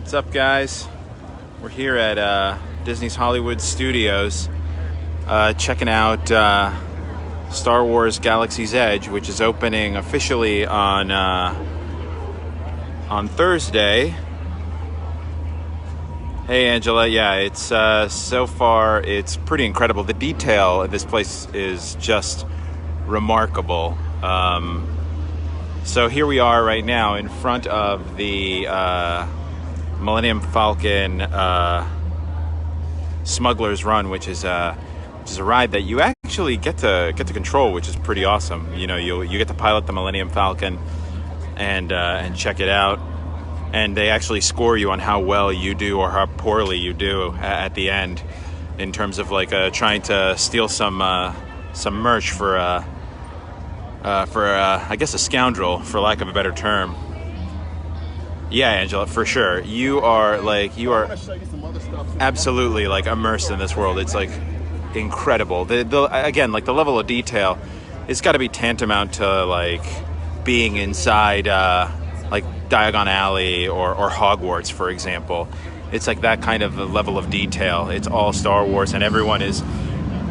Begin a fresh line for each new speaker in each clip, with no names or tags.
What's up, guys? We're here at Disney's Hollywood Studios checking out Star Wars Galaxy's Edge, which is opening officially on Thursday. Hey, Angela. Yeah, it's so far it's pretty incredible. The detail of this place is just remarkable. So here we are right now in front of the Millennium Falcon Smuggler's Run, which is a ride that you actually get to control, which is pretty awesome. You know, you get to pilot the Millennium Falcon and check it out, and they actually score you on how well you do or how poorly you do at the end, in terms of like trying to steal some merch for I guess a scoundrel, for lack of a better term. Yeah, Angela, for sure. You are absolutely like immersed in this world. It's like incredible. Again, like the level of detail, it's got to be tantamount to like being inside like Diagon Alley or Hogwarts, for example. It's like that kind of level of detail. It's all Star Wars, and everyone is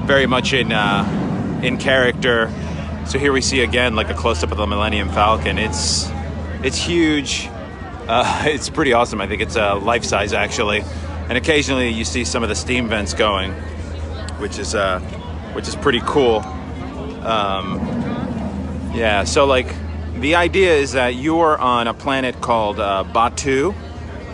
very much in character. So here we see again like a close-up of the Millennium Falcon. It's huge. It's pretty awesome. I think it's life-size, actually. And occasionally you see some of the steam vents going, which is pretty cool. Yeah, so like the idea is that you are on a planet called Batuu,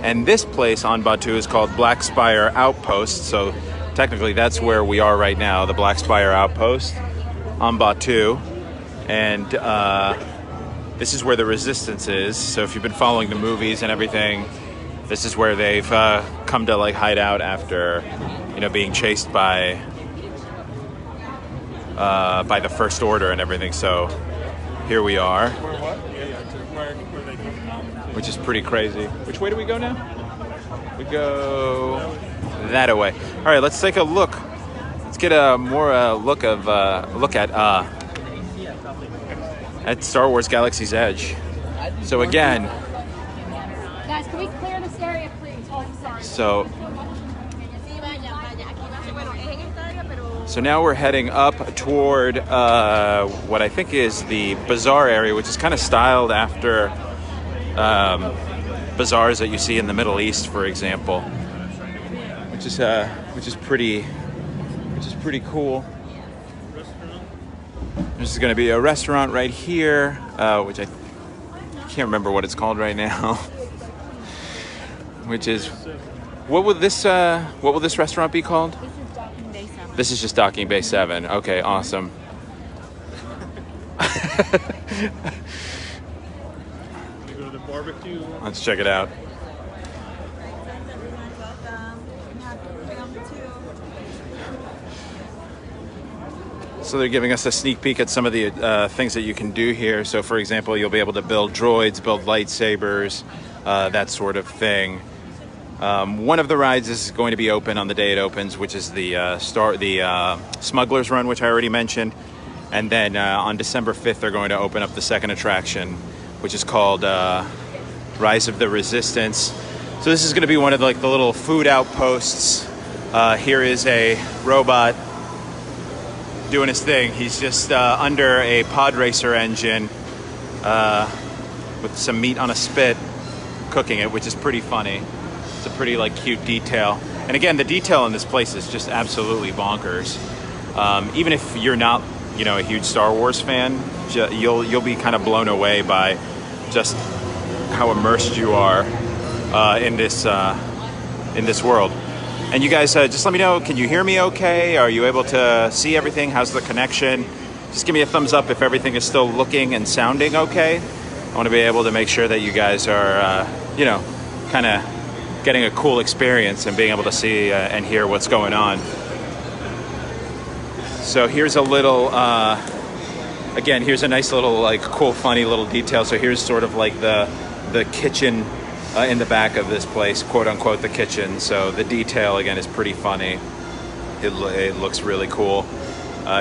and this place on Batuu is called Black Spire Outpost. So technically that's where we are right now, the Black Spire Outpost on Batuu. And this is where the Resistance is. So if you've been following the movies and everything, this is where they've come to like hide out after, you know, being chased by the First Order and everything. So here we are, which is pretty crazy. Which way do we go now? We go that way. All right, let's take a look. Let's get a more look at Star Wars Galaxy's Edge. So again,
guys, can we clear this area, please? Oh, sorry.
So now we're heading up toward what I think is the bazaar area, which is kind of styled after bazaars that you see in the Middle East, for example, which is pretty cool. There's going to be a restaurant right here, which I can't remember what it's called right now. Which is, what will this restaurant be called?
This is Docking Bay 7.
This is just Docking Bay 7. Okay, awesome.
We go to the barbecue.
Let's check it out. So they're giving us a sneak peek at some of the things that you can do here. So for example, you'll be able to build droids, build lightsabers, that sort of thing. One of the rides is going to be open on the day it opens, which is the Smuggler's Run, which I already mentioned. And then on December 5th, they're going to open up the second attraction, which is called Rise of the Resistance. So this is going to be one of the little food outposts. Here is a robot doing his thing. He's just under a pod racer engine with some meat on a spit, cooking it, which is pretty funny. It's a pretty cute detail. And again, the detail in this place is just absolutely bonkers. Even if you're not, a huge Star Wars fan, you'll be kind of blown away by just how immersed you are in this world. And you guys, just let me know, can you hear me okay? Are you able to see everything? How's the connection? Just give me a thumbs up if everything is still looking and sounding okay. I want to be able to make sure that you guys are, kind of getting a cool experience and being able to see and hear what's going on. So here's a little, again, here's a nice little, cool, funny little detail. So here's sort of the kitchen in the back of this place, quote unquote, the kitchen. So the detail again is pretty funny. It looks really cool.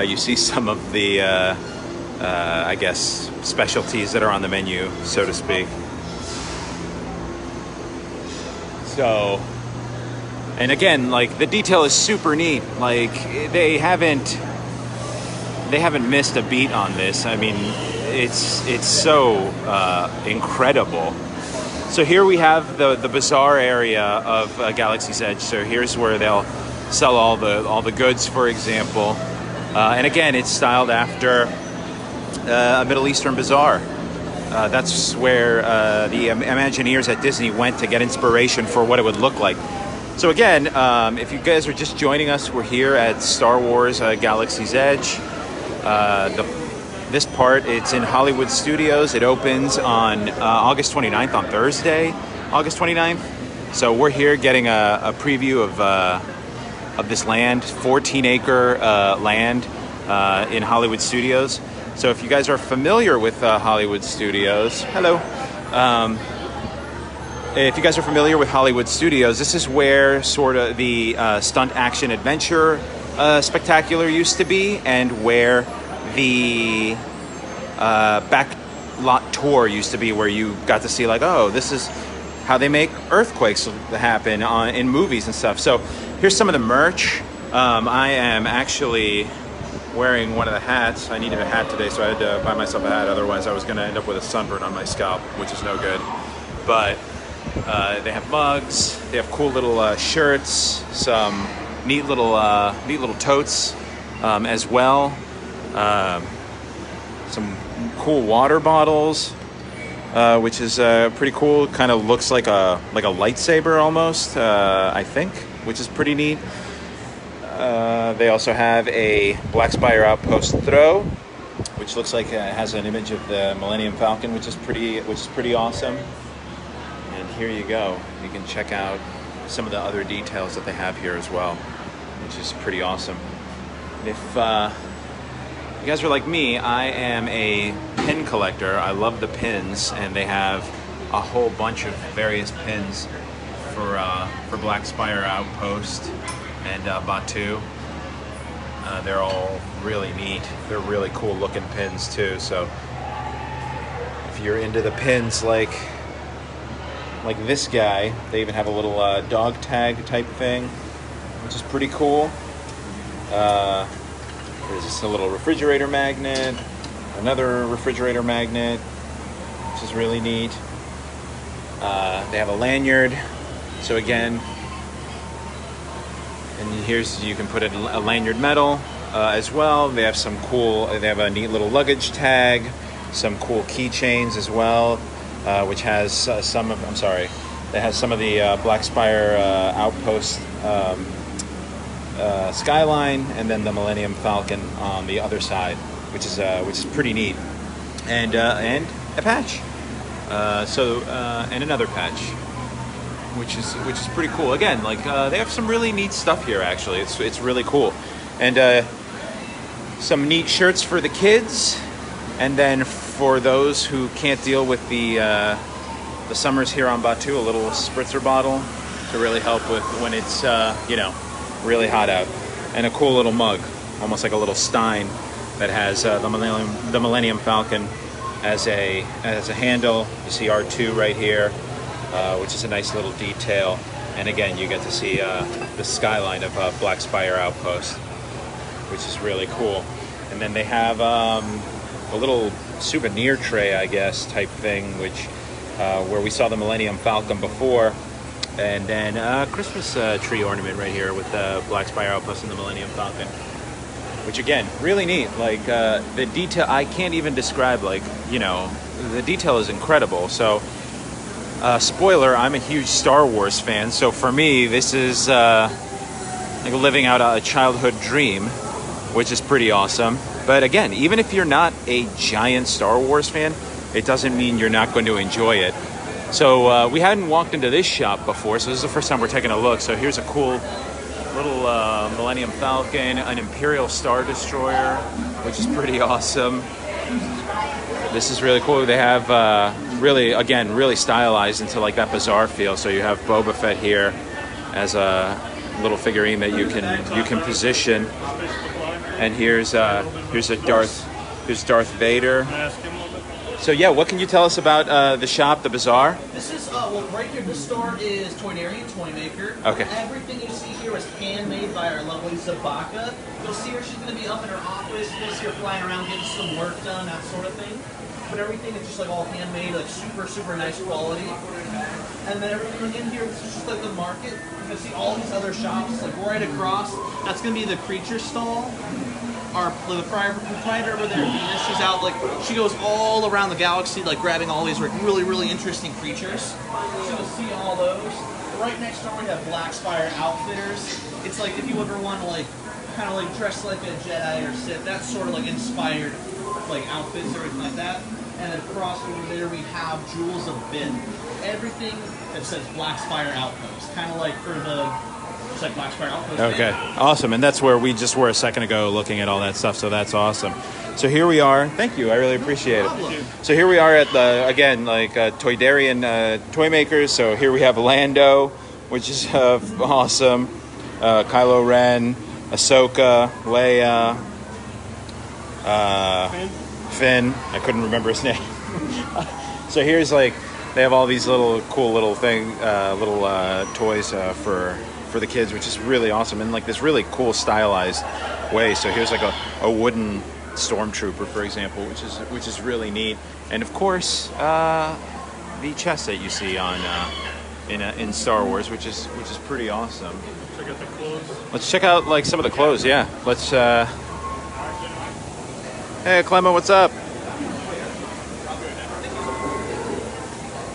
You see some of the, I guess, specialties that are on the menu, so to speak. So, and again, like the detail is super neat. Like they haven't missed a beat on this. I mean, it's so incredible. So here we have the bazaar area of Galaxy's Edge. So here's where they'll sell all the goods, for example. And again, it's styled after a Middle Eastern bazaar. That's where the Imagineers at Disney went to get inspiration for what it would look like. So again, if you guys are just joining us, we're here at Star Wars Galaxy's Edge. This part, it's in Hollywood Studios. It opens on August 29th, on Thursday, August 29th. So we're here getting a preview of this land, 14-acre land in Hollywood Studios. So if you guys are familiar with Hollywood Studios, hello. If you guys are familiar with Hollywood Studios, this is where sort of the stunt action adventure spectacular used to be, and where the back lot tour used to be, where you got to see like, oh, this is how they make earthquakes happen in movies and stuff. So here's some of the merch. I am actually wearing one of the hats. I needed a hat today, so I had to buy myself a hat. Otherwise, I was going to end up with a sunburn on my scalp, which is no good. But they have mugs. They have cool little shirts. Some neat little totes as well. Some cool water bottles, which is pretty cool. Kind of looks like a lightsaber almost. I think, which is pretty neat. They also have a Black Spire Outpost throw, which looks like it has an image of the Millennium Falcon, which is pretty awesome. And here you go. You can check out some of the other details that they have here as well, which is pretty awesome. And if you guys are like me, I am a pin collector. I love the pins, and they have a whole bunch of various pins for Black Spire Outpost and Batuu. They're all really neat. They're really cool looking pins too. So if you're into the pins like this guy, they even have a little dog tag type thing, which is pretty cool. There's just a little refrigerator magnet, another refrigerator magnet, which is really neat. They have a lanyard. So again, and here's, you can put a lanyard medal as well. They have they have a neat little luggage tag, some cool keychains as well, which has that has some of the Black Spire Outpost skyline, and then the Millennium Falcon on the other side, which is pretty neat, and a patch. And another patch, which is pretty cool. Again, like they have some really neat stuff here. Actually, it's really cool, and some neat shirts for the kids, and then for those who can't deal with the summers here on Batuu, a little spritzer bottle to really help with when it's really hot out, and a cool little mug, almost like a little stein that has the Millennium Falcon as a handle. You see R2 right here, which is a nice little detail. And again, you get to see the skyline of Black Spire Outpost, which is really cool. And then they have a little souvenir tray, I guess, type thing, which where we saw the Millennium Falcon before. And then a Christmas tree ornament right here with the Black Spire Outpost and the Millennium Falcon, which again, really neat. Like the detail, I can't even describe. Like, the detail is incredible. So, spoiler, I'm a huge Star Wars fan. So for me, this is like living out a childhood dream, which is pretty awesome. But again, even if you're not a giant Star Wars fan, it doesn't mean you're not going to enjoy it. So we hadn't walked into this shop before, so this is the first time we're taking a look. So here's a cool little Millennium Falcon, an Imperial Star Destroyer, which is pretty awesome. This is really cool. They have really stylized into like that bazaar feel. So you have Boba Fett here as a little figurine that you can position. And here's Darth Vader. So yeah, what can you tell us about the shop, the bazaar?
This is Well, right here, this store is Toydarian Toy Maker.
Okay.
Everything you see here was handmade by our lovely Zabaka. You'll see her, she's going to be up in her office. You'll see her flying around getting some work done, that sort of thing. But everything is just like all handmade, like super, super nice quality. And then everything in here, this is just like the market. You can see all these other shops, like right across. That's going to be the creature stall. The proprietor over there, Venus, she's out, like, she goes all around the galaxy, like, grabbing all these, like, really, really interesting creatures. So you'll see all those. Right next door, we have Black Spire Outfitters. It's like, if you ever want to, like, kind of, like, dress like a Jedi or Sith, that's sort of, like, inspired, like, outfits or everything like that. And then across over there, we have Jewels of Bin. Everything that says Black Spire Outpost, kind of like for the... like Black Spire Outpost.
Okay, awesome. And that's where we just were a second ago looking at all that stuff, so that's awesome. So here we are. Thank you. I really appreciate it. So here we are at the, again, like Toydarian Toy Makers. So here we have Lando, which is awesome. Kylo Ren, Ahsoka, Leia, Finn. I couldn't remember his name. So here's like, they have all these little cool little toys for the kids, which is really awesome, and like this really cool stylized way. So here's like a wooden stormtrooper, for example, which is really neat. And of course, the chest that you see on in Star Wars, which is pretty awesome.
Check out the clothes.
Let's check out like some of the clothes. Yeah, let's. Hey, Clemma, what's up?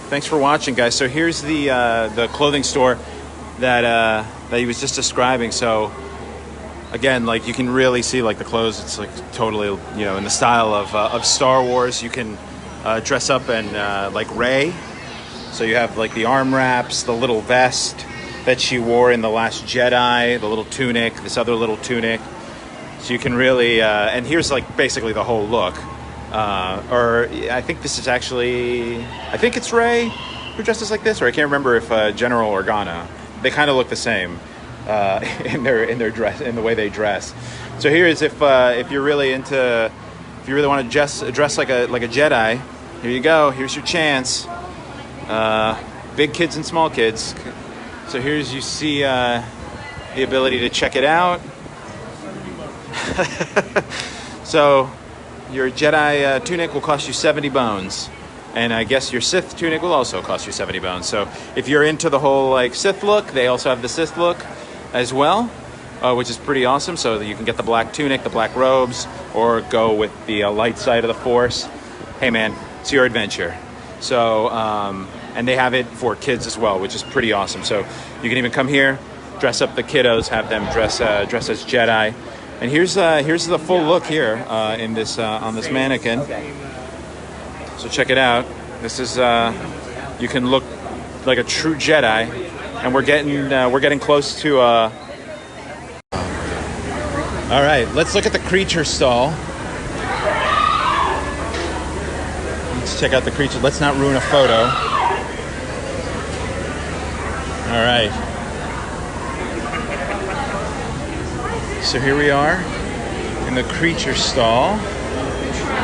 Thanks for watching, guys. So here's the clothing store that he was just describing. So again, like you can really see like the clothes. It's like totally, you know, in the style of Star Wars. You can dress up and like Rey. So you have like the arm wraps, the little vest that she wore in The Last Jedi, the little tunic, this other little tunic. So you can really, and here's like basically the whole look. Or I think this is actually, I think it's Rey who dresses like this, or I can't remember if General Organa. They kind of look the same in their dress, in the way they dress. So here is if you're really into, if you really want to dress like a Jedi, here you go. Here's your chance. Big kids and small kids. So here's, you see the ability to check it out. So your Jedi tunic will cost you 70 bones. And I guess your Sith tunic will also cost you 70 bones. So if you're into the whole like Sith look, they also have the Sith look as well, which is pretty awesome. So that you can get the black tunic, the black robes, or go with the light side of the Force. Hey man, it's your adventure. So, and they have it for kids as well, which is pretty awesome. So you can even come here, dress up the kiddos, have them dress as Jedi. And here's the full look here in this on this mannequin. So check it out. This is you can look like a true Jedi, and we're getting close to. All right, let's look at the creature stall. Let's check out the creature. Let's not ruin a photo. All right. So here we are in the creature stall.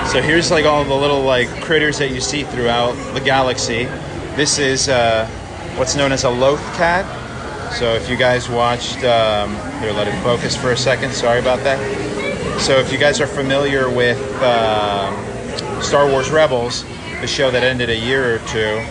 So here's like all the little like critters that you see throughout the galaxy. This is what's known as a loth cat. So if you guys watched, here, let it focus for a second. Sorry about that. So if you guys are familiar with Star Wars Rebels, the show that ended a year or two,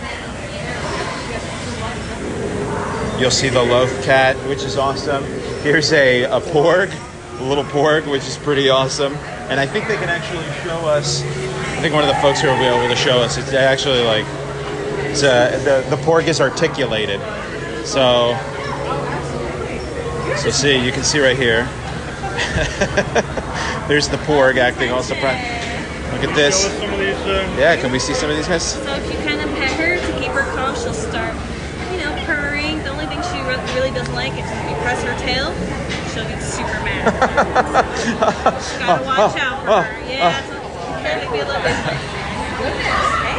you'll see the loth cat, which is awesome. Here's a porg, a little porg, which is pretty awesome. And I think they can actually show us, I think one of the folks here will be able to show us, it's actually like, it's the porg is articulated. So see, you can see right here. There's the porg acting all surprised. Look at this. Yeah, can we see some of these guys?
So if you kind of pet her to keep her calm, she'll start, purring. The only thing she really doesn't like is if you press her tail, she'll get super mad. Gotta watch out for her. Yeah, it can be a little bit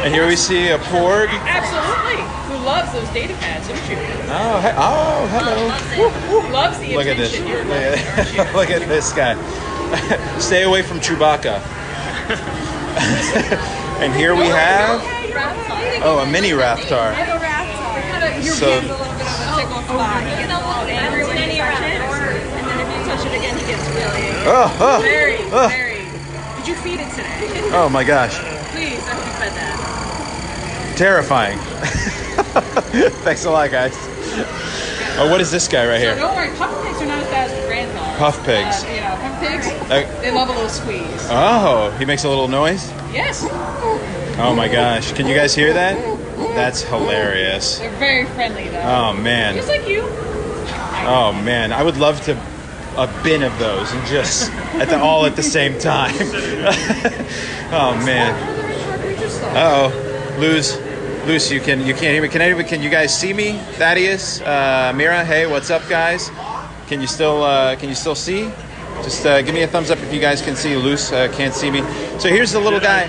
And here we see a porg.
Absolutely. Who loves those data pads, don't you?
Oh, hello.
Loves the
Look at this.
attention. You're loving, aren't you?
Look at this guy. Stay away from Chewbacca. And here we have, a mini Raptor.
Your
So-
hand's a little bit of a tickle spot. He gets a little angry when you touch it, and then if you touch it again, he gets really very, very. Did you feed it today?
Oh my gosh.
Please, I hope you fed that.
Terrifying. Thanks a lot, guys. Oh, what is this guy right
So
here?
don't worry, puff pigs are not as bad as grand dogs.
Puff pigs.
Yeah, puff pigs. They love a little squeeze.
Oh, he makes a little noise?
Yes,
Oh my gosh. Can you guys hear that? That's hilarious.
they're very friendly though.
Oh man.
Just like you.
Oh man. I would love to a bin of those and just all at the same time. Oh man. Uh-oh. Luz, you can't hear me. Can you guys see me? Thaddeus, Mira, hey, what's up, guys? Can you still see? Just give me a thumbs up if you guys can see. Luz can't see me. So here's the little guy.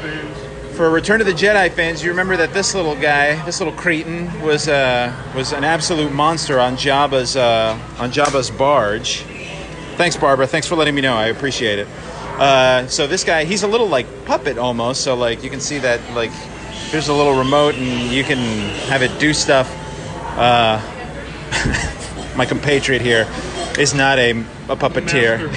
For Return of the Jedi fans, you remember that this little guy, this little cretin, was an absolute monster on Jabba's barge. Thanks, Barbara. Thanks for letting me know. I appreciate it. So this guy, he's a little like puppet almost. So like you can see that like there's a little remote and you can have it do stuff. My compatriot here is not a puppeteer.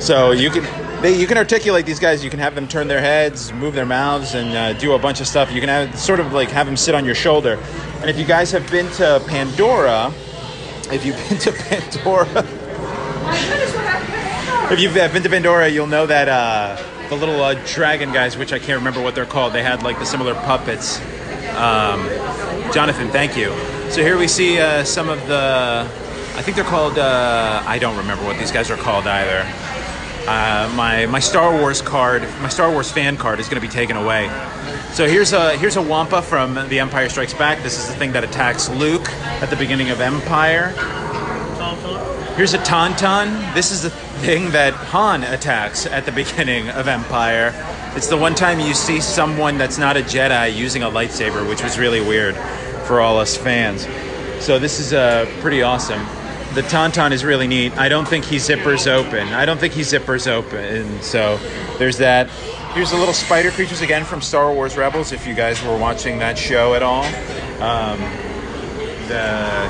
So you can articulate these guys. You can have them turn their heads, move their mouths, and do a bunch of stuff. You can have them sit on your shoulder. And if you guys have been to Pandora, if you've been to Pandora, you'll know that the little dragon guys, which I can't remember what they're called, they had like the similar puppets. Jonathan, thank you. So here we see some of the, I think they're called, I don't remember what these guys are called either. My Star Wars card, my Star Wars fan card is going to be taken away. So here's a Wampa from The Empire Strikes Back. This is the thing that attacks Luke at the beginning of Empire. Here's a Tauntaun. This is the thing that Han attacks at the beginning of Empire. It's the one time you see someone that's not a Jedi using a lightsaber, which was really weird for all us fans. So this is pretty awesome. The Tauntaun is really neat. I don't think he zippers open. So there's that. Here's the little spider creatures again from Star Wars Rebels, if you guys were watching that show at all.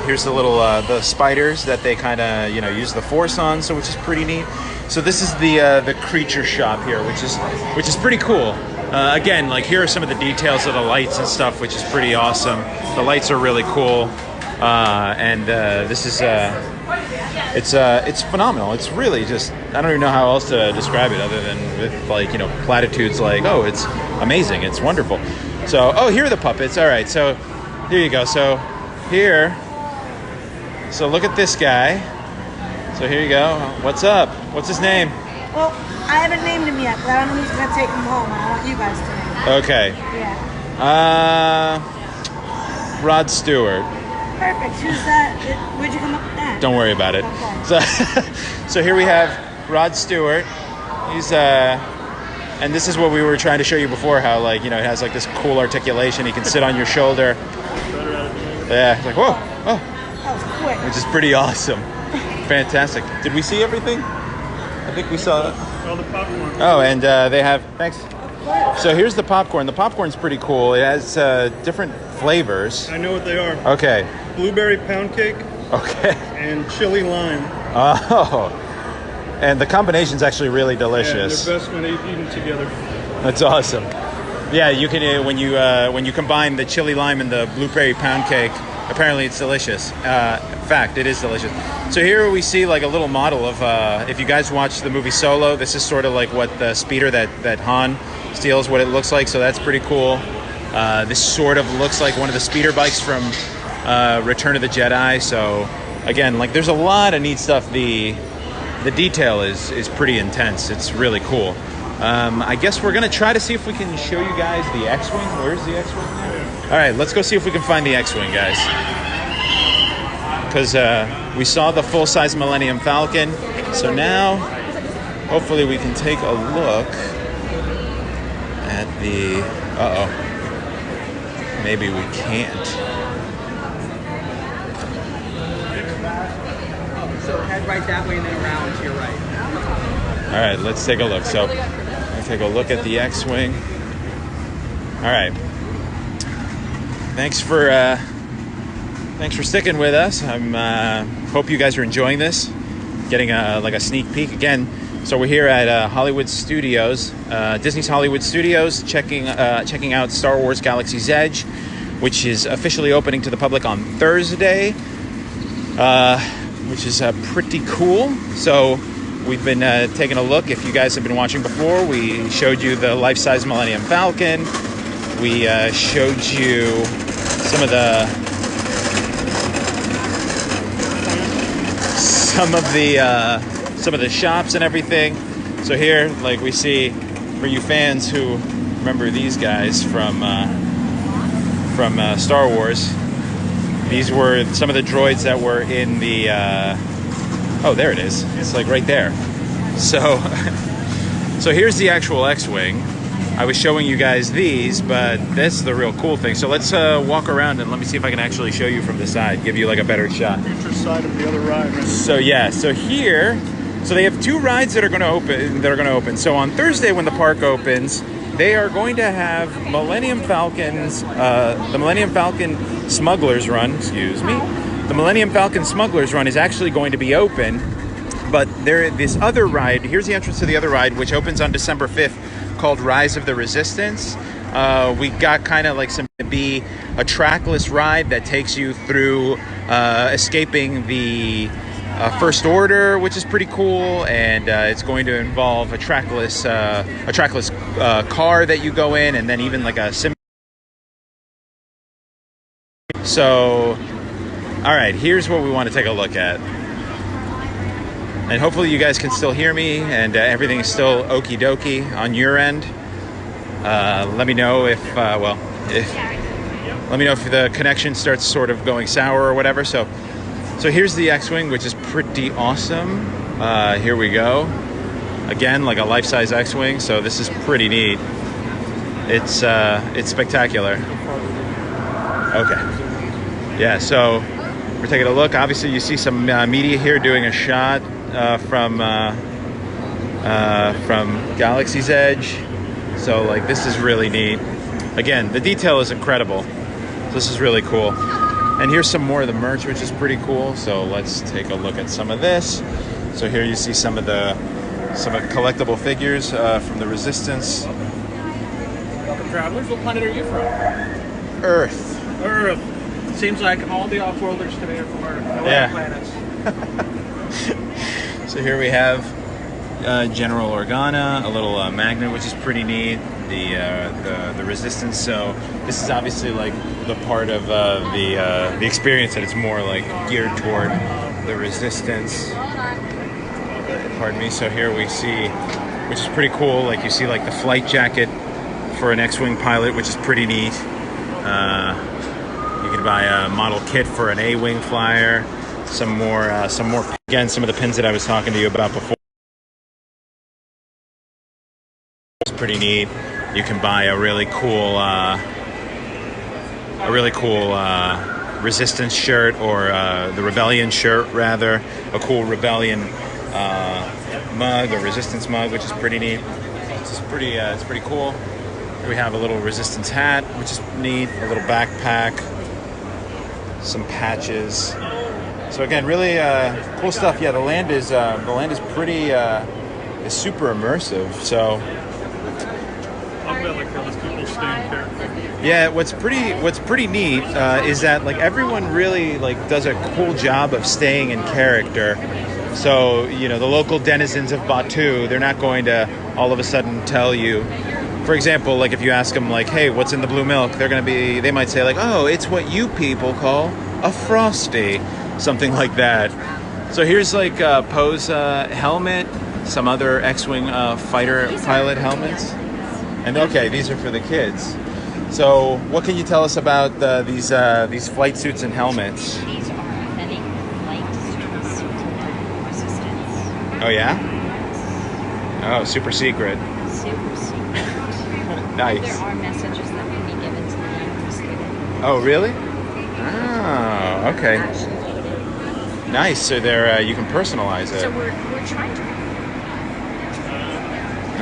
Here's the little the spiders that they kind of use the Force on, so which is pretty neat. So this is the creature shop here, which is pretty cool. Again, like here are some of the details of the lights and stuff, which is pretty awesome. The lights are really cool, and this is it's phenomenal. It's really just, I don't even know how else to describe it other than with like platitudes like, oh, it's amazing, it's wonderful. So here are the puppets. All right, so here you go. So look at this guy. So here you go. What's up? What's his name?
Well, I haven't named him yet, but I don't know who's gonna take him home. I want you guys to name him.
Okay.
Yeah.
Rod Stewart.
Perfect. Who's that? Where'd you come up with that?
Don't worry about it.
Okay.
So here we have Rod Stewart. He's and this is what we were trying to show you before, how like it has like this cool articulation. He can sit on your shoulder. Yeah, it's like whoa, oh.
That was quick.
Which is pretty awesome. Fantastic. Did we see everything? I think we saw it.
All the popcorn.
Oh, and they have, thanks. So here's the popcorn. The popcorn's pretty cool. It has different flavors.
I know what they are.
Okay.
Blueberry pound cake
Okay.
and chili lime.
Oh. And the combination's actually really delicious.
Yeah, they're best when they've eaten together.
That's awesome. Yeah, you can when you combine the chili lime and the blueberry pound cake, apparently it's delicious. In fact, it is delicious. So here we see like a little model of, if you guys watch the movie Solo, this is sort of like what the speeder that Han steals, what it looks like. So that's pretty cool. This sort of looks like one of the speeder bikes from Return of the Jedi. So again, like there's a lot of neat stuff. The detail is pretty intense. It's really cool. I guess we're going to try to see if we can show you guys the X-Wing. Where's the X-Wing now? All right, let's go see if we can find the X-Wing, guys. Because we saw the full-size Millennium Falcon. So now, hopefully we can take a look at the... Uh-oh. Maybe we can't.
So head right that way and then around to your right.
All right, let's take a look. So, let's take a look at the X-Wing. All right. thanks for sticking with us. I'm hope you guys are enjoying this, getting a sneak peek again. So we're here at Hollywood Studios, Disney's Hollywood Studios, checking out Star Wars Galaxy's Edge, which is officially opening to the public on Thursday, which is pretty cool. So we've been taking a look. If you guys have been watching before, we showed you the life-size Millennium Falcon. We showed you some of the shops and everything. So here, like we see, for you fans who remember these guys from Star Wars, these were some of the droids that were in the. Oh, there it is. It's like right there. So, so here's the actual X-wing. I was showing you guys these, but this is the real cool thing. So let's walk around and let me see if I can actually show you from the side, give you like a better shot.
Future side of the other ride, right?
So yeah, so here, so they have 2 rides that are going to open. So on Thursday when the park opens, they are going to have Millennium Falcons, the Millennium Falcon Smugglers Run. Excuse me. The Millennium Falcon Smugglers Run is actually going to be open, but this other ride. Here's the entrance to the other ride, which opens on December 5th. Called Rise of the Resistance. We got kind of like to be a trackless ride that takes you through escaping the First Order, which is pretty cool, and it's going to involve a trackless car that you go in, and then even like a sim. So, all right, here's what we want to take a look at. And hopefully you guys can still hear me and everything is still okie dokie on your end. Let me know if the connection starts sort of going sour or whatever. So here's the X-wing, which is pretty awesome. Here we go. Again, like a life-size X-wing. So this is pretty neat. It's spectacular. Okay. Yeah. So we're taking a look. Obviously, you see some media here doing a shot. From Galaxy's Edge. So like this is really neat. Again, the detail is incredible. This is really cool. And here's some more of the merch, which is pretty cool. So let's take a look at some of this. So here you see some of collectible figures from the Resistance.
Welcome, travelers. What planet are you from?
Earth.
Earth. Seems like all the off-worlders today are from Earth. I like planets.
So here we have General Organa, a little magnet, which is pretty neat. The Resistance. So this is obviously like the part of the experience that it's more like geared toward the Resistance. Pardon me. So here we see, which is pretty cool. Like you see like the flight jacket for an X-wing pilot, which is pretty neat. You can buy a model kit for an A-wing flyer. Some more. Again, some of the pins that I was talking to you about before. It's pretty neat. You can buy a really cool Resistance shirt, or the Rebellion shirt rather. A cool Rebellion mug, or Resistance mug, which is pretty neat. It's pretty cool. Here we have a little Resistance hat, which is neat. A little backpack. Some patches. So again, really cool stuff. Yeah, the land is pretty is super immersive. So
I'm glad like how these people stay in character.
yeah, what's pretty neat is that like everyone really like does a cool job of staying in character. So you know, the local denizens of Batuu, they're not going to all of a sudden tell you. For example, like if you ask them like, "Hey, what's in the blue milk?" They might say like, "Oh, it's what you people call a frosty." Something like that. So here's like a Poe's helmet, some other X-wing fighter pilot helmets, and okay, these are for the kids. So what can you tell us about these flight suits and helmets?
These are authentic flight suits for Resistance.
Oh yeah? Oh, super secret.
Super secret.
Nice.
There are messages that can be given to the student.
Oh really? Oh, okay. Nice. So there, you can personalize it.
So we're trying to.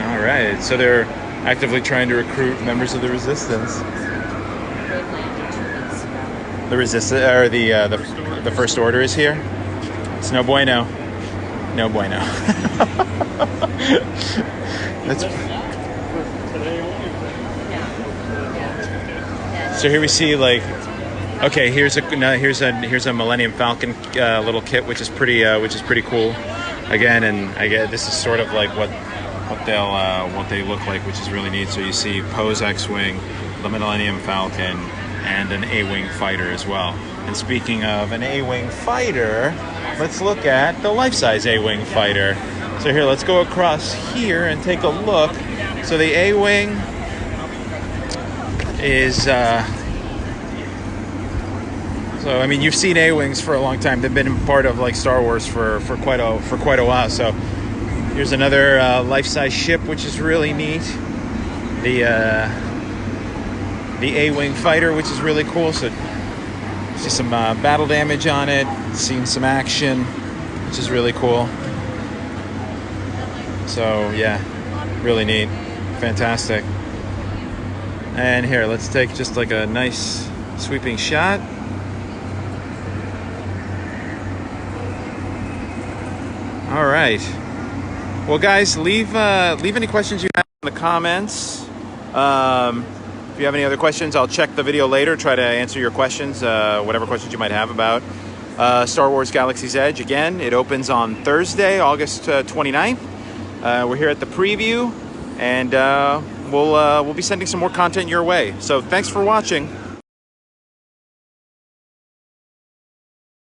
All right. So they're actively trying to recruit members of the Resistance.
Road landing to
The the First Order is here. It's no bueno. No bueno. That's. So here we see like, okay, here's a Millennium Falcon little kit, which is pretty cool. Again, and I get this is sort of like what they look like, which is really neat. So you see Poe's X-wing, the Millennium Falcon, and an A-wing fighter as well. And speaking of an A-wing fighter, let's look at the life-size A-wing fighter. So here, let's go across here and take a look. So the A-wing is so I mean, you've seen A-wings for a long time. They've been part of like Star Wars for quite a while. So here's another life-size ship, which is really neat. The A-wing fighter, which is really cool. So see some battle damage on it, seen some action, which is really cool. So yeah, really neat, fantastic. And here, let's take just like a nice sweeping shot. All right. Well, guys, leave any questions you have in the comments. If you have any other questions, I'll check the video later, try to answer your questions, whatever questions you might have about Star Wars Galaxy's Edge. Again, it opens on Thursday, August 29th. We're here at the preview, and we'll be sending some more content your way. So thanks for watching.